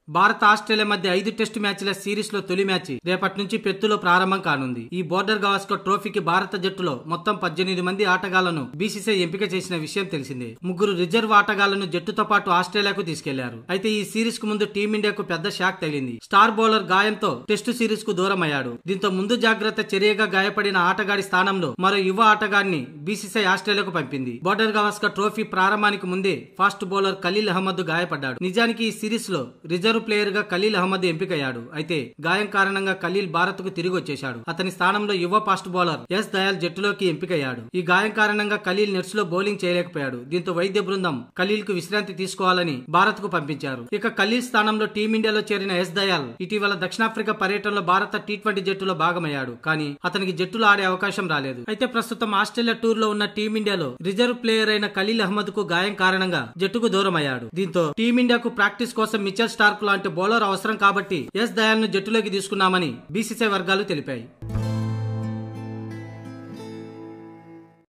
Bharat Australia మధ్య 5 test మ్యాచ్ల series లో తొలి మ్యాచ్ రేపటి నుంచి పెత్తులో ప్రారంభం కానుంది. ఈ బోర్డర్ గవాస్కర్ ట్రోఫీకి భారత జట్టులో మొత్తం 18 మంది ఆటగాళ్లను బీసీసీఐ ఎంపిక చేసిన విషయం తెలిసిందే. 3 రిజర్వ్ ఆటగాళ్లను జట్టుతో పాటు ఆస్ట్రేలియాకు తీసుకెళ్లారు. అయితే ఈ సిరీస్ కు ముందు టీమిండియాకు పెద్ద షాక్ తగిలింది. స్టార్ బౌలర్ గాయంతో టెస్టు సిరీస్ కు దూరం అయ్యాడు. దీంతో ముందు జాగ్రత్త చర్యగా గాయపడిన ఆటగాడి స్థానంలో మరో యువ ఆటగాడిని బీసీసీఐ ఆస్ట్రేలియాకు పంపింది. బోర్డర్ గవాస్కర్ ట్రోఫీ ప్రారంభానికి ముందే ఫాస్ట్ బౌలర్ ఖలీల్ అహ్మద్ గాయపడ్డాడు. నిజానికి ఈ సిరీస్ లో రిజర్వ్ ప్లేయర్ గా ఖలీల్ అహ్మద్ ఎంపికయ్యాడు. అయితే గాయం కారణంగా ఖలీల్ భారత్ కు తిరిగి వచ్చేశాడు. అతని స్థానంలో యువ ఫాస్ట్ బౌలర్ ఎస్ దయాల్ జట్టులోకి ఎంపికయ్యాడు. ఈ గాయం కారణంగా ఖలీల్ నెట్స్ లో బౌలింగ్ చేయలేకపోయాడు. దీంతో వైద్య బృందం ఖలీల్ కు విశ్రాంతి తీసుకోవాలని భారత్ కు పంపించారు. ఇక ఖలీల్ స్థానంలో టీమిండియాలో చేరిన ఎస్ దయాల్ ఇటీవల దక్షిణాఫ్రికా పర్యటనలో భారత టీ20 జట్టులో భాగమయ్యాడు. కానీ అతనికి జట్టులో ఆడే అవకాశం రాలేదు. అయితే ప్రస్తుతం ఆస్ట్రేలియా టూర్ లో ఉన్న టీమిండియాలో రిజర్వ్ ప్లేయర్ అయిన ఖలీల్ అహ్మద్ కు గాయం కారణంగా జట్టుకు దూరం అయ్యాడు. దీంతో టీమిండియాకు ప్రాక్టీస్ కోసం మిచెల్ స్టార్క్ లాంటి బౌలర్ అవసరం కాబట్టి ఎస్ దయాల్ ను జట్టులోకి తీసుకున్నామని బీసీసీఐ వర్గాలు తెలిపాయి.